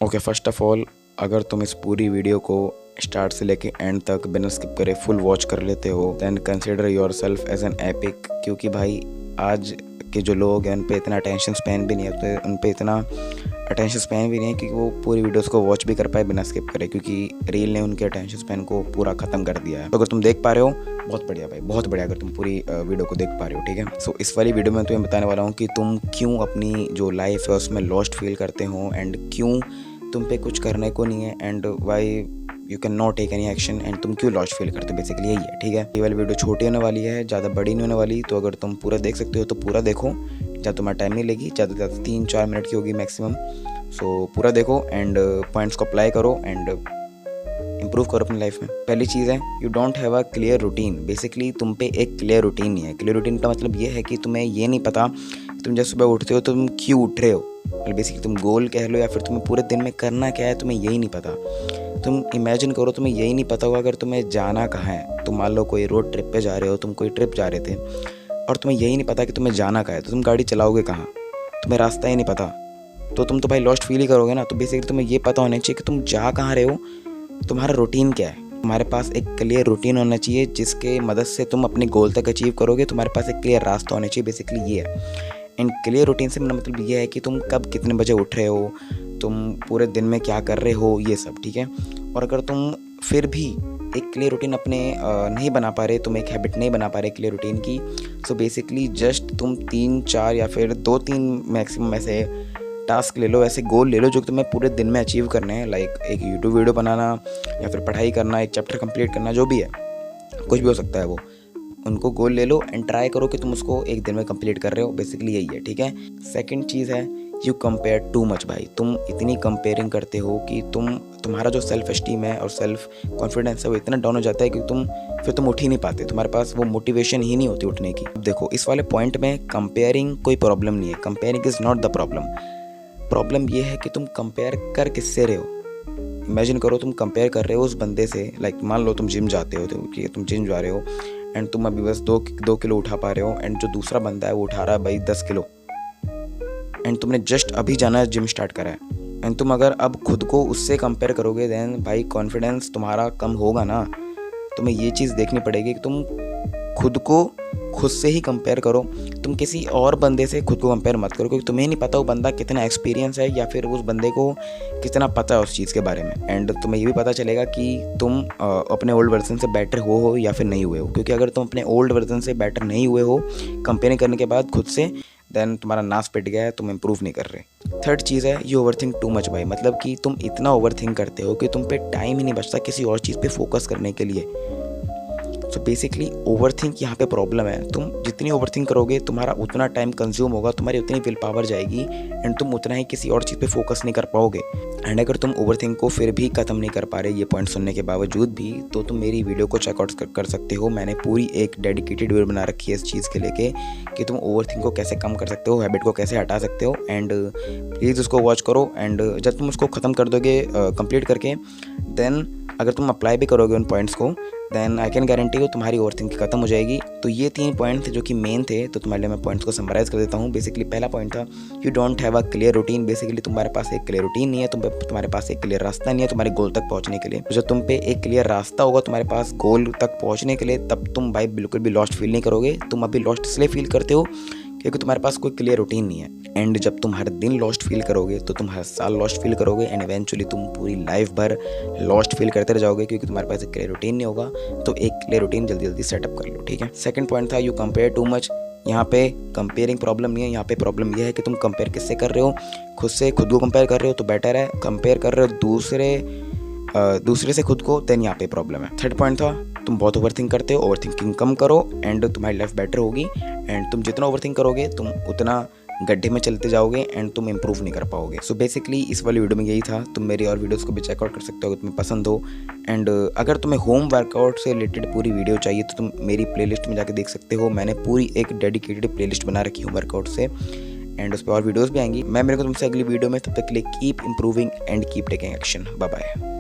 Okay, first of all अगर तुम इस पूरी वीडियो को स्टार्ट से लेके एंड तक बिना स्किप करे फुल वॉच कर लेते हो then consider yourself as an epic. क्योंकि भाई आज के जो लोग हैं उन पे इतना अटेंशन स्पैन भी नहीं है, उन पे इतना अटेंशन स्पैन भी नहीं है कि वो पूरी वीडियोस को वॉच भी कर पाए बिना स्किप करे, क्योंकि रील ने उनके अटेंशन स्पैन को पूरा ख़त्म कर दिया है। तो अगर तुम देख पा रहे हो बहुत बढ़िया भाई, बहुत बढ़िया अगर तुम पूरी वीडियो को देख पा रहे हो, ठीक है। सो इस वाली वीडियो में तुम्हें बताने वाला हूँ कि तुम क्यों अपनी जो लाइफ है उसमें लॉस्ट फील करते हो एंड क्यों तुम पे कुछ करने को नहीं है and why you can not take any action and तुम क्यों लॉस्ट फील करते हो, बेसिकली यही है, ठीक है। ये वाली वीडियो छोटी होने वाली है, ज़्यादा बड़ी नहीं होने वाली, तो अगर तुम पूरा देख सकते हो तो पूरा देखो। ज़्यादा तुम्हारा टाइम नहीं लेगी, ज़्यादा से ज़्यादा 3-4 मिनट की होगी मैक्सिमम। सो पूरा देखो एंड पॉइंट्स को अप्लाई करो एंड इंप्रूव करो अपनी लाइफ में। पहली चीज़ है you don't have a clear routine. Basically तुम पे एक क्लियर रूटीन नहीं है। क्लियर रूटीन का मतलब ये है कि तुम्हें ये नहीं पता कि तुम जब सुबह उठते हो तो तुम क्यों उठ रहे हो, बेसिकली तुम गोल कह लो या फिर तुम्हें पूरे दिन में करना क्या है तुम्हें यही नहीं पता। तुम इमेजिन करो तुम्हें यही नहीं पता होगा अगर तुम्हें जाना कहाँ है। तुम मान लो कोई रोड ट्रिप पे जा रहे हो, तुम कोई ट्रिप जा रहे थे और तुम्हें यही नहीं पता कि तुम्हें जाना कहाँ है, तो तुम गाड़ी चलाओगे कहाँ, तुम्हें रास्ता ही नहीं पता, तो तुम तो भाई लॉस्ट फील ही करोगे ना। तो बेसिकली तुम्हें ये पता होना चाहिए कि तुम जा कहाँ रहे हो, तुम्हारा रूटीन क्या है। तुम्हारे पास एक क्लियर रूटीन होना चाहिए जिसके मदद से तुम अपने गोल तक अचीव करोगे। तुम्हारे पास एक क्लियर रास्ता होना चाहिए, बेसिकली ये है। एंड क्लियर रूटीन से मेरा मतलब ये है कि तुम कब कितने बजे उठ रहे हो, तुम पूरे दिन में क्या कर रहे हो, ये सब, ठीक है। और अगर तुम फिर भी एक क्लियर रूटीन अपने नहीं बना पा रहे, तुम एक हैबिट नहीं बना पा रहे क्लियर रूटीन की, सो बेसिकली जस्ट तुम 3-4 या फिर 2-3 मैक्सिमम ऐसे टास्क ले लो, ऐसे गोल ले लो जो तुम्हें पूरे दिन में अचीव करने हैं। लाइक एक यूट्यूब वीडियो बनाना या फिर पढ़ाई करना, एक चैप्टर कंप्लीट करना, जो भी है, कुछ भी हो सकता है वो। उनको गोल ले लो एंड ट्राई करो कि तुम उसको एक दिन में कंप्लीट कर रहे हो, बेसिकली यही है, ठीक है। सेकंड चीज़ है यू कंपेयर टू मच। भाई तुम इतनी कंपेयरिंग करते हो कि तुम्हारा जो सेल्फ एस्टीम है और सेल्फ कॉन्फिडेंस है वो इतना डाउन हो जाता है कि तुम उठ ही नहीं पाते, तुम्हारे पास वो मोटिवेशन ही नहीं होती उठने की। देखो इस वाले पॉइंट में कंपेयरिंग कोई प्रॉब्लम नहीं है, comparing is not the problem. Problem ये है कि तुम कंपेयर कर किससे रहे हो। इमेजिन करो तुम कंपेयर कर रहे हो उस बंदे से, लाइक मान लो तुम जिम जाते हो, तो कि तुम जिम जा रहे हो एंड तुम अभी बस 2 किलो उठा पा रहे हो एंड जो दूसरा बंदा है वो उठा रहा है भाई 10 किलो एंड तुमने जस्ट अभी जाना है, जिम स्टार्ट करा है एंड तुम अगर अब खुद को उससे कंपेयर करोगे देन भाई कॉन्फिडेंस तुम्हारा कम होगा ना। तुम्हें ये चीज़ देखनी पड़ेगी कि तुम खुद से ही कंपेयर करो। तुम किसी और बंदे से खुद को कंपेयर मत करो, क्योंकि तुम्हें नहीं पता वो बंदा कितना एक्सपीरियंस है या फिर उस बंदे को कितना पता है उस चीज़ के बारे में। एंड तुम्हें ये भी पता चलेगा कि तुम अपने ओल्ड वर्जन से बेटर हो या फिर नहीं हुए हो। क्योंकि अगर तुम अपने ओल्ड वर्जन से बेटर नहीं हुए हो कंपेयरिंग करने के बाद खुद से, देन तुम्हारा नाश पिट गया है, तुम इंप्रूव नहीं कर रहे। थर्ड चीज़ है यू ओवरथिंक टू मच। भाई मतलब कि तुम इतना ओवरथिंक करते हो कि तुम पे टाइम ही नहीं बचता किसी और चीज़ पे फोकस करने के लिए। सो बेसिकली ओवरथिंक यहाँ पे प्रॉब्लम है। तुम जितनी ओवरथिंक करोगे तुम्हारा उतना टाइम कंज्यूम होगा, तुम्हारी उतनी विल पावर जाएगी एंड तुम उतना ही किसी और चीज़ पे फोकस नहीं कर पाओगे। एंड अगर तुम ओवरथिंक को फिर भी ख़त्म नहीं कर पा रहे ये पॉइंट सुनने के बावजूद भी, तो तुम मेरी वीडियो को चेकआउट कर सकते हो। मैंने पूरी एक डेडिकेटेड वीडियो बना रखी है इस चीज़ के लेके कि तुम ओवरथिंक को कैसे कम कर सकते हो, हैबिट को कैसे हटा सकते हो। एंड प्लीज़ उसको वॉच करो एंड जब तुम उसको ख़त्म कर दोगे कंप्लीट करके, देन अगर तुम अप्लाई भी करोगे उन पॉइंट्स को, देन आई कैन गारंटी हो तुम्हारी ओवरथिंकिंग खत्म हो जाएगी। तो ये 3 पॉइंट थे जो कि मेन थे, तो तुम्हारे लिए मैं पॉइंट्स को समराइज़ कर देता हूँ। बेसिकली पहला पॉइंट था you don't have a clear routine. Basically तुम्हारे पास एक क्लियर रूटीन नहीं है, तुम्हारे पास एक क्लियर रास्ता नहीं है तुम्हारे गोल तक पहुँचने के लिए। तो जब तुम पे एक क्लियर रास्ता होगा तुम्हारे पास गोल तक पहुँचने के लिए, तब तुम भाई बिल्कुल भी लॉस्ट फील नहीं करोगे। तुम अभी लॉस्ट इसलिए फील करते हो क्योंकि तुम्हारे पास कोई क्लियर रूटीन नहीं है। एंड जब तुम हर दिन लॉस्ट फील करोगे तो तुम हर साल लॉस्ट फील करोगे एंड इवेंचुअली तुम पूरी लाइफ भर लॉस्ट फील करते रह जाओगे, क्योंकि तुम्हारे पास एक क्लियर रूटीन नहीं होगा। तो एक क्लियर रूटीन जल्दी जल्दी सेटअप कर लो, ठीक है। सेकंड पॉइंट था यू कंपेयर टू मच। यहाँ पे कंपेयरिंग प्रॉब्लम नहीं है, यहाँ पे प्रॉब्लम यह है कि तुम कंपेयर किससे कर रहे हो। खुद से खुद को कंपेयर कर रहे हो तो बेटर है, कंपेयर कर रहे हो दूसरे से खुद को, देन यहाँ पे प्रॉब्लम है। थर्ड पॉइंट था तुम बहुत ओवरथिंक करते हो, ओवरथिंकिंग कम करो एंड तुम्हारी लाइफ बेटर होगी। एंड तुम जितना ओवरथिंक करोगे तुम उतना गड्ढे में चलते जाओगे एंड तुम इंप्रूव नहीं कर पाओगे। सो बेसिकली इस वाली वीडियो में यही था। तुम मेरी और वीडियोस को भी चेकआउट कर सकते हो अगर तुम्हें पसंद हो। एंड अगर तुम्हें होम वर्कआउट से रिलेटेड पूरी वीडियो चाहिए तो तुम मेरी प्लेलिस्ट में जाके देख सकते हो। मैंने पूरी एक डेडिकेटेड प्लेलिस्ट बना रखी है वर्कआउट से एंड उस पर और वीडियोज़ भी आएंगी। मैं मेरे को तुमसे अगली वीडियो में, तब तक के लिए keep improving and keep taking action. Bye bye.